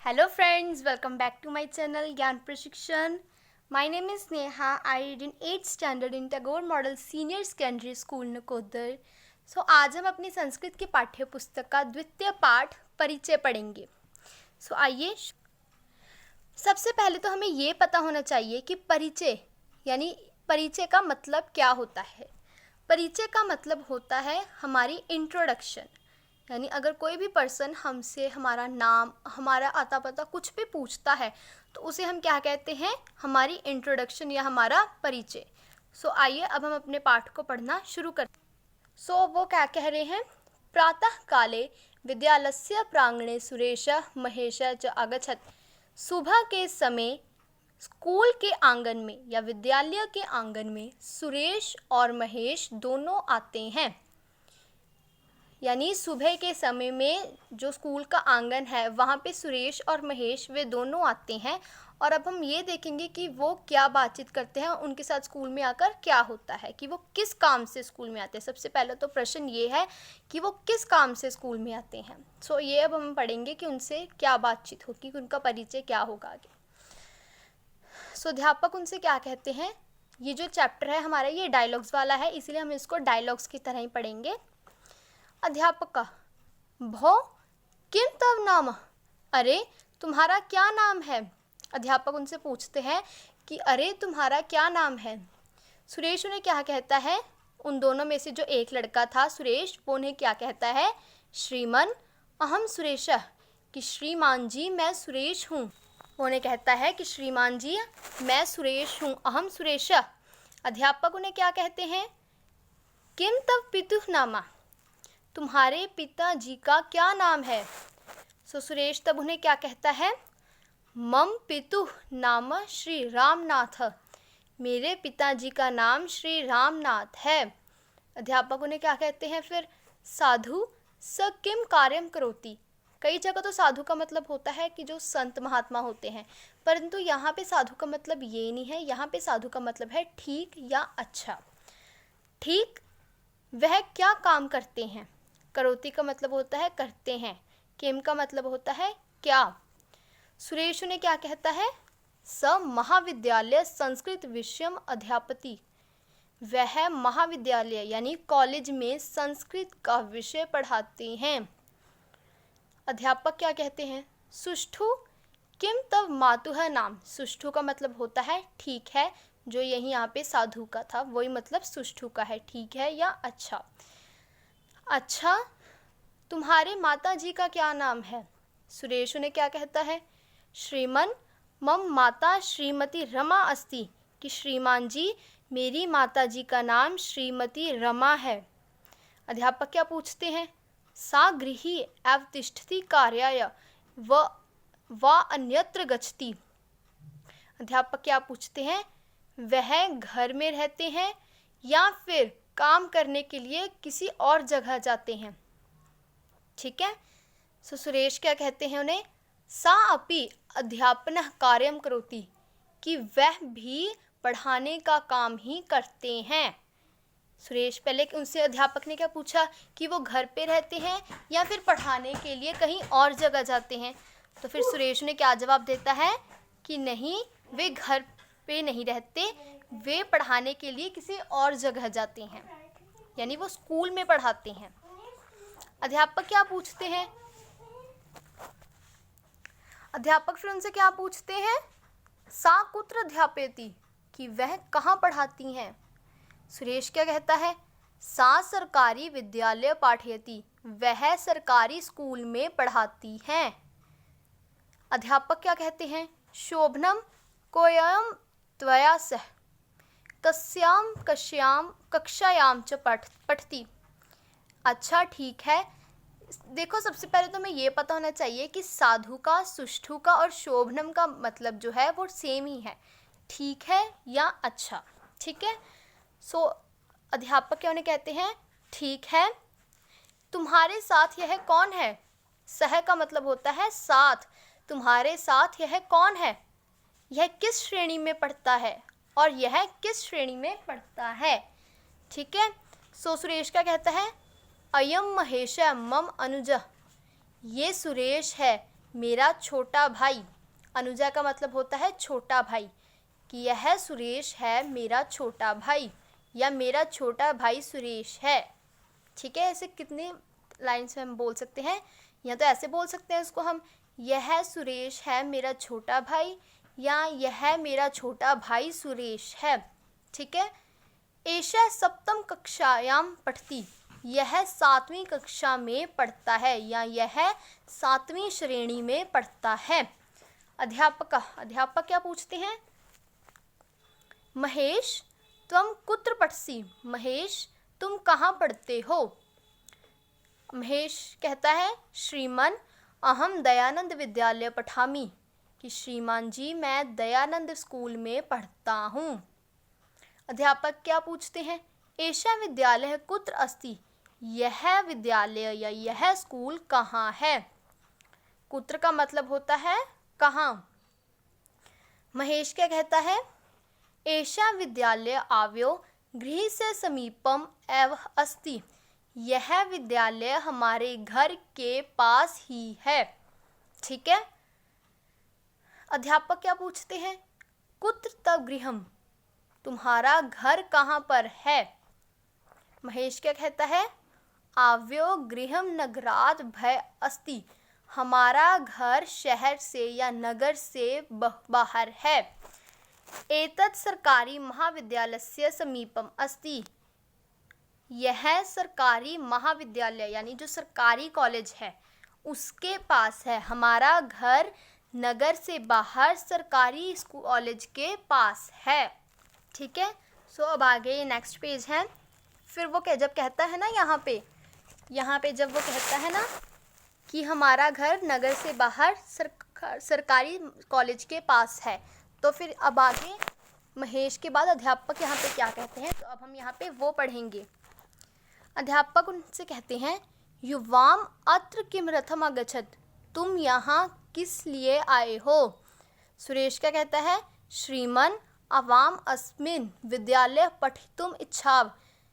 Hello friends, welcome back to my channel ज्ञान प्रशिक्षण. My name is Neha. I read in 8th standard in Tagore Model Senior Secondary School Nakodar. So आज हम अपनी संस्कृत की पाठ्य पुस्तक का द्वितीय पाठ परिचय पढ़ेंगे. So आइए. सबसे पहले तो हमें ये पता होना चाहिए कि परिचय यानी परिचय का मतलब क्या होता है. परिचय का मतलब होता है हमारी इंट्रोडक्शन. यानी अगर कोई भी पर्सन हमसे हमारा नाम, हमारा आता पता कुछ भी पूछता है तो उसे हम क्या कहते हैं, हमारी इंट्रोडक्शन या हमारा परिचय. सो आइए अब हम अपने पाठ को पढ़ना शुरू करते हैं. सो वो क्या कह रहे हैं. प्रातः काले विद्यालस्य प्रांगणे सुरेशः महेशः च आगच्छत्. सुबह के समय स्कूल के आंगन में या विद्यालय के आंगन में सुरेश और महेश दोनों आते हैं. यानी सुबह के समय में जो स्कूल का आंगन है वहाँ पे सुरेश और महेश वे दोनों आते हैं. और अब हम ये देखेंगे कि वो क्या बातचीत करते हैं, उनके साथ स्कूल में आकर क्या होता है, कि वो किस काम से स्कूल में आते हैं. सबसे पहले तो प्रश्न ये है कि वो किस काम से स्कूल में आते हैं. सो ये अब हम पढ़ेंगे कि उनसे क्या बातचीत होगी, उनका परिचय क्या होगा आगे. सो अध्यापक उनसे क्या कहते हैं. ये जो चैप्टर है हमारा ये डायलॉग्स वाला है, इसीलिए हम इसको डायलॉग्स की तरह ही पढ़ेंगे. अध्यापक भो किम तव नाम. अरे तुम्हारा क्या नाम है. अध्यापक उनसे पूछते हैं कि अरे तुम्हारा क्या नाम है. सुरेश उन्हें क्या कहता है. उन दोनों में से जो एक लड़का था सुरेश, वो उन्हें क्या कहता है. श्रीमन अहम सुरेशः, कि श्रीमान जी मैं सुरेश हूँ. वो उन्हें कहता है कि श्रीमान जी मैं सुरेश हूँ, अहम सुरेशः. अध्यापक उन्हें क्या कहते हैं. किम तव पितुः नामा, तुम्हारे पिताजी का क्या नाम है. सो सुरेश तब उन्हें क्या कहता है. मम पितुः नाम श्री रामनाथ, मेरे पिताजी का नाम श्री रामनाथ है. अध्यापक उन्हें क्या कहते हैं फिर. साधु स किम कार्यम करोति. कई जगह तो साधु का मतलब होता है कि जो संत महात्मा होते हैं, परंतु यहाँ पे साधु का मतलब ये नहीं है. यहाँ पे साधु का मतलब है ठीक या अच्छा. ठीक वह क्या काम करते हैं. करोति का मतलब होता है करते हैं. किम का मतलब होता है क्या. सुरेश उन्हें क्या कहता है. स महाविद्यालय संस्कृत विषयम अध्यापति, वह महाविद्यालय यानी कॉलेज में संस्कृत का विषय पढ़ाते हैं. अध्यापक क्या कहते हैं. सुष्ठु किम तव मातुः नाम. सुष्ठु का मतलब होता है ठीक है, जो यही यहाँ पे साधु का था वही मतलब सुष्ठु का है, ठीक है या अच्छा. अच्छा तुम्हारे माता जी का क्या नाम है. सुरेश उन्हें क्या कहता है. श्रीमन मम माता श्रीमती रमा अस्ति, कि श्रीमान जी मेरी माता जी का नाम श्रीमती रमा है. अध्यापक क्या पूछते हैं. सा गृही एव तिष्ठति कार्याय व अन्यत्र गच्छति. अध्यापक क्या पूछते हैं. वह घर में रहते हैं या फिर काम करने के लिए किसी और जगह जाते हैं. ठीक है. सो सुरेश क्या कहते हैं उन्हें. सा अपि अध्यापन कार्यम करोति, कि वह भी पढ़ाने का काम ही करते हैं. सुरेश पहले उनसे अध्यापक ने क्या पूछा कि वो घर पे रहते हैं या फिर पढ़ाने के लिए कहीं और जगह जाते हैं. तो फिर सुरेश ने क्या जवाब देता है कि नहीं, वे घर पे नहीं रहते, वे पढ़ाने के लिए किसी और जगह जाते हैं, यानी वो स्कूल में पढ़ाते हैं. अध्यापक क्या पूछते हैं. अध्यापक फिर उनसे क्या पूछते हैं. सा कुत्र अध्यापयति, कि वह कहाँ पढ़ाती हैं. सुरेश क्या कहता है. सा सरकारी विद्यालय पाठयति, वह सरकारी स्कूल में पढ़ाती हैं. अध्यापक क्या कहते हैं. शोभनम कोयम त्वया सह कस्याम कश्याम कक्षायाम च पठति. अच्छा ठीक है. देखो सबसे पहले तो हमें ये पता होना चाहिए कि साधु का, सुष्ठु का और शोभनम का मतलब जो है वो सेम ही है, ठीक है या अच्छा. ठीक है. सो अध्यापक क्या उन्हें कहते हैं. ठीक है. तुम्हारे साथ यह कौन है. सह का मतलब होता है साथ. तुम्हारे साथ यह कौन है. यह किस श्रेणी में पढ़ता है और यह किस श्रेणी में पढ़ता है. ठीक है. सो सुरेश क्या कहता है. अयम महेश मम अनुज, ये सुरेश है, मेरा छोटा भाई, अनुजा का मतलब होता है छोटा भाई, कि यह सुरेश है मेरा छोटा भाई, या मेरा छोटा भाई सुरेश है। ठीक है, ऐसे कितने लाइन्स में हम बोल सकते हैं। या तो ऐसे बोल सकते हैं उसको हम, यह सुरेश है मेरा छोटा भाई, या यह मेरा छोटा भाई सुरेश है। ठीक है। एषा सप्तम कक्षायाम पठति, यह 7वीं कक्षा में पढ़ता है, या यह 7वीं श्रेणी में पढ़ता है। अध्यापक क्या पूछते हैं, महेश त्वं कुत्र पठसि, महेश तुम कहाँ पढ़ते हो। महेश कहता है श्रीमन अहम दयानंद विद्यालय पठामि, कि श्रीमान जी मैं दयानंद स्कूल में पढ़ता हूँ। अध्यापक क्या पूछते हैं, एषा विद्यालय कुत्र अस्ति, यह विद्यालय या यह स्कूल कहाँ है। कुत्र का मतलब होता है कहाँ। महेश क्या कहता है, एषा विद्यालय आव्यो गृह से समीपम एव अस्ति, यह विद्यालय हमारे घर के पास ही है। ठीक है। अध्यापक क्या पूछते हैं, कुत्र तव गृहम, तुम्हारा घर कहाँ पर है। महेश क्या कहता है, आव्यो गृहम नगरात् भय अस्ति, हमारा घर शहर से या नगर से बाहर है। एतत् सरकारी महाविद्यालयस्य समीपम अस्ति, यह सरकारी महाविद्यालय यानी जो सरकारी कॉलेज है उसके पास है। हमारा घर नगर से बाहर सरकारी कॉलेज के पास है। ठीक है। सो अब आगे नेक्स्ट पेज है। फिर वो जब कहता है ना यहाँ पे जब वो कहता है ना कि हमारा घर नगर से बाहर सरकारी कॉलेज के पास है, तो फिर अब आगे महेश के बाद अध्यापक यहाँ पे क्या कहते हैं, तो अब हम यहाँ पे वो पढ़ेंगे। अध्यापक उनसे कहते हैं, युवाम अत्र किम रथम अगच्छत, तुम यहाँ किस लिए आए हो। सुरेश क्या कहता है, श्रीमन अवाम अस्मिन विद्यालय पठितुम इच्छाव,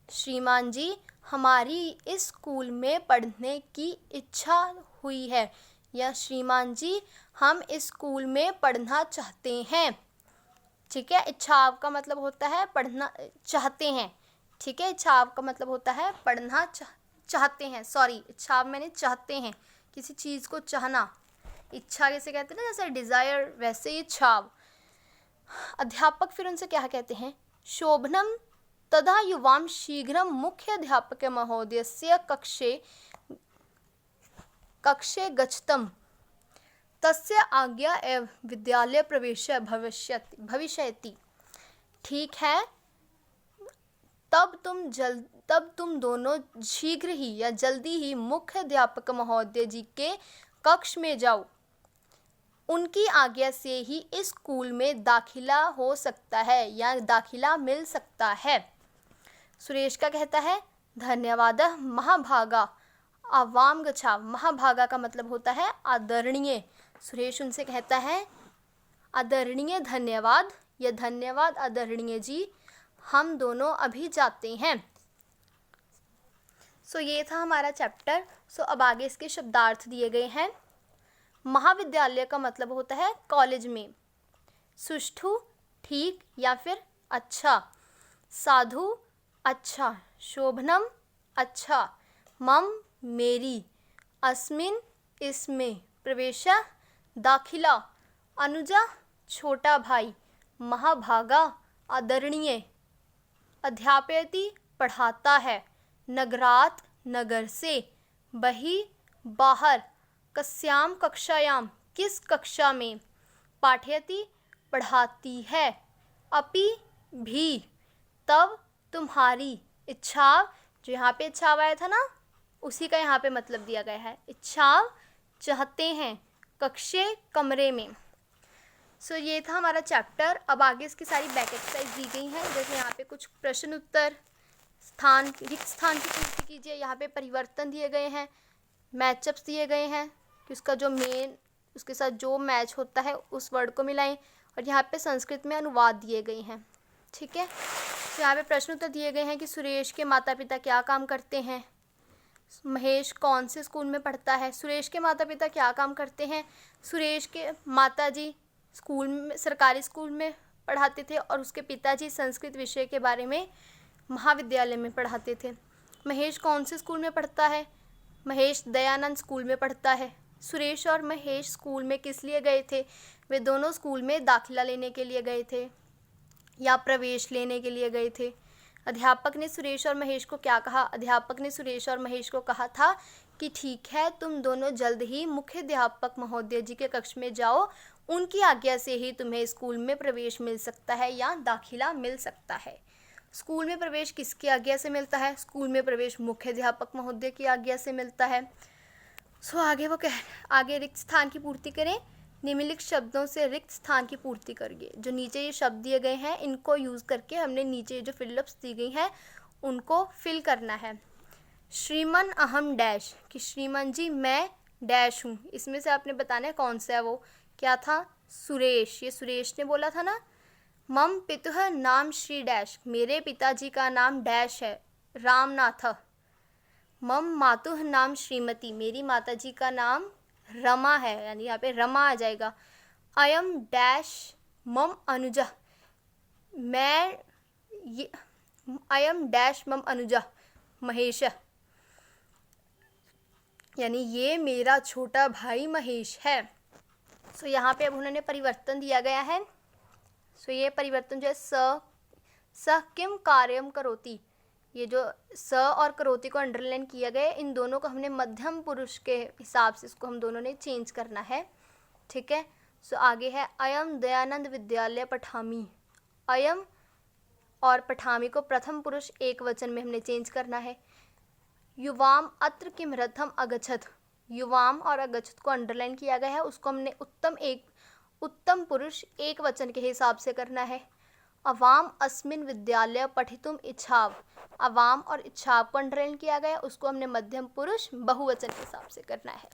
श्रीमान जी हमारी इस स्कूल में पढ़ने की इच्छा हुई है, या श्रीमान जी हम इस स्कूल में पढ़ना चाहते हैं। ठीक है। इच्छाव का मतलब होता है पढ़ना चाहते हैं। ठीक है। इच्छाव का मतलब होता है पढ़ना चाहते हैं। सॉरी, इच्छाव मैंने चाहते हैं, किसी चीज़ को चाहना। इच्छा जैसे कहते हैं ना, जैसे डिज़ायर, वैसे ही इच्छाव। अध्यापक फिर उनसे क्या कहते हैं, शोभनम तदा युवाम शीघ्रम मुख्य अध्यापक महोदयस्य कक्षे गच्छतम, तस्य आज्ञा एव विद्यालय प्रवेश भविष्यति। ठीक है, तब तुम दोनों शीघ्र ही या जल्दी ही मुख्य अध्यापक महोदय जी के कक्ष में जाओ, उनकी आज्ञा से ही इस स्कूल में दाखिला हो सकता है या दाखिला मिल सकता है। सुरेश का कहता है, धन्यवाद महाभागा आवाम गच्छा, महाभागा का मतलब होता है आदरणीय। सुरेश उनसे कहता है, आदरणीय धन्यवाद, या धन्यवाद आदरणीय जी, हम दोनों अभी जाते हैं। सो ये था हमारा चैप्टर। सो अब आगे इसके शब्दार्थ दिए गए हैं। महाविद्यालय का मतलब होता है कॉलेज में। सुष्ठु ठीक या फिर अच्छा, साधु अच्छा, शोभनम अच्छा, मम मेरी, अस्मिन इसमें, प्रवेशा दाखिला, अनुजा छोटा भाई, महाभागा आदरणीय, अध्यापयति पढ़ाता है, नगरात नगर से, बहि बाहर, कस्याम कक्षायाम किस कक्षा में, पाठयति पढ़ाती है, अपि भी, तब तुम्हारी, इच्छा, जो यहाँ पे इच्छा आया था ना उसी का यहाँ पे मतलब दिया गया है, इच्छा चाहते हैं, कक्षे कमरे में। सो ये था हमारा चैप्टर। अब आगे इसकी सारी बैक एक्सरसाइज दी गई हैं, जैसे यहाँ पे कुछ प्रश्न उत्तर, रिक्त स्थान की पूर्ति कीजिए, यहाँ पे परिवर्तन दिए गए हैं, मैचअप्स दिए गए हैं कि उसका जो मेन उसके साथ जो मैच होता है उस वर्ड को मिलाएं, और यहाँ पे संस्कृत में अनुवाद दिए गए हैं। ठीक है। तो यहाँ पे प्रश्न उत्तर दिए गए हैं कि सुरेश के माता पिता क्या काम करते हैं, महेश कौन से स्कूल में पढ़ता है? सुरेश के माता पिता क्या काम करते हैं? सुरेश के माताजी स्कूल में, सरकारी स्कूल में पढ़ाते थे और उसके पिताजी संस्कृत विषय के बारे में महाविद्यालय में पढ़ाते थे। महेश कौन से स्कूल में पढ़ता है? महेश दयानंद स्कूल में पढ़ता है। सुरेश और महेश स्कूल में किस लिए गए थे? वे दोनों स्कूल में दाखिला लेने के लिए गए थे या प्रवेश लेने के लिए गए थे। अध्यापक ने सुरेश और महेश को क्या कहा? अध्यापक ने सुरेश और महेश को कहा था कि ठीक है, तुम दोनों जल्द ही मुख्याध्यापक महोदय जी के कक्ष में जाओ, उनकी आज्ञा से ही तुम्हें स्कूल में प्रवेश मिल सकता है या दाखिला मिल सकता है। स्कूल में प्रवेश किसकी आज्ञा से मिलता है? स्कूल में प्रवेश मुख्याध्यापक महोदय की आज्ञा से मिलता है। आगे रिक्त स्थान की पूर्ति करें। निम्नलिखित शब्दों से रिक्त स्थान की पूर्ति करिए। जो नीचे ये शब्द दिए गए हैं इनको यूज़ करके हमने नीचे जो फिलअप्स दी गई हैं उनको फिल करना है। श्रीमन अहम डैश, कि श्रीमन जी मैं डैश हूँ। इसमें से आपने बताना है कौन सा है वो। क्या था? सुरेश, ये सुरेश ने बोला था ना। मम पितुः नाम श्री डैश, मेरे पिताजी का नाम डैश है, रामनाथ। मम मातुः नाम श्रीमती, मेरी माताजी का नाम रमा है, यानी यहाँ पे रमा आ जाएगा। अयम डैश मम अनुजा, मैं ये अयम डैश मम अनुजा महेश, यानी ये मेरा छोटा भाई महेश है। सो यहाँ पे अब उन्होंने परिवर्तन दिया गया है। सो ये परिवर्तन जो है स किम कार्यम करोति, ये जो स और करोति को अंडरलाइन किया गया है, इन दोनों को हमने मध्यम पुरुष के हिसाब से इसको हम दोनों ने चेंज करना है। ठीक है। सो आगे है अयम दयानंद विद्यालय पठामी। अयम और पठामी को प्रथम पुरुष एक वचन में हमने चेंज करना है। युवाम अत्र किम रथम अगच्छत, युवाम और अगच्छत को अंडरलाइन किया गया है, उसको हमने उत्तम पुरुष एक वचन के हिसाब से करना है। अवाम अस्मिन विद्यालय पठितुम इच्छाव, अवाम और इच्छाव को अंडरलाइन किया गया, उसको हमने मध्यम पुरुष बहुवचन के हिसाब से करना है।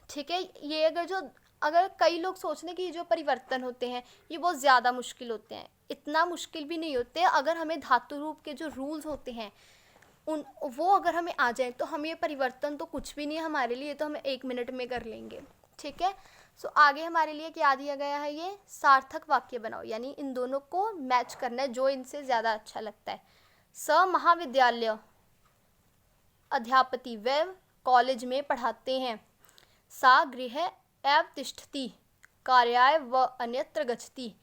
ठीक है। ये अगर कई लोग सोचने कि जो परिवर्तन होते हैं ये बहुत ज़्यादा मुश्किल होते हैं, इतना मुश्किल भी नहीं होते। अगर हमें धातु रूप के जो रूल्स होते हैं वो अगर हमें आ जाए तो हम ये परिवर्तन तो कुछ भी नहीं है हमारे लिए, तो हम 1 मिनट में कर लेंगे। ठीक है। सो आगे हमारे लिए क्या दिया गया है? ये सार्थक वाक्य बनाओ, यानी इन दोनों को मैच करना है जो इनसे ज़्यादा अच्छा लगता है। स महाविद्यालय अध्यापति, वे कॉलेज में पढ़ाते हैं। सा गृह एव तिष्ठति कार्याय व अन्यत्र गच्छति,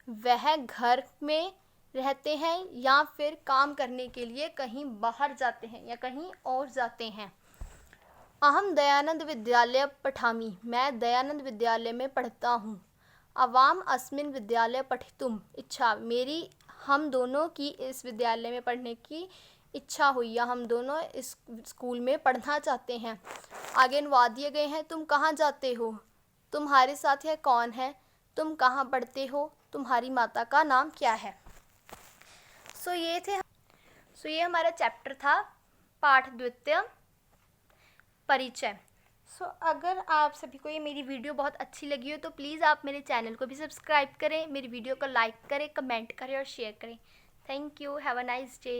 वह घर में रहते हैं या फिर काम करने के लिए कहीं बाहर जाते हैं या कहीं और जाते हैं। अहम दयानंद विद्यालय पठामी, मैं दयानंद विद्यालय में पढ़ता हूँ। अवाम अस्मिन विद्यालय पठितुम इच्छा, मेरी हम दोनों की इस विद्यालय में पढ़ने की इच्छा हुई या हम दोनों इस स्कूल में पढ़ना चाहते हैं। आगे अनुवाद दिए गए हैं। तुम कहाँ जाते हो? तुम्हारे साथ यह कौन है? तुम कहाँ पढ़ते हो? तुम्हारी माता का नाम क्या है? सो ये हमारा चैप्टर था पाठ द्वितीय परिचय। सो अगर आप सभी को ये मेरी वीडियो बहुत अच्छी लगी हो तो प्लीज़ आप मेरे चैनल को भी सब्सक्राइब करें, मेरी वीडियो को लाइक करें, कमेंट करें और शेयर करें। Thank you. Have a nice day.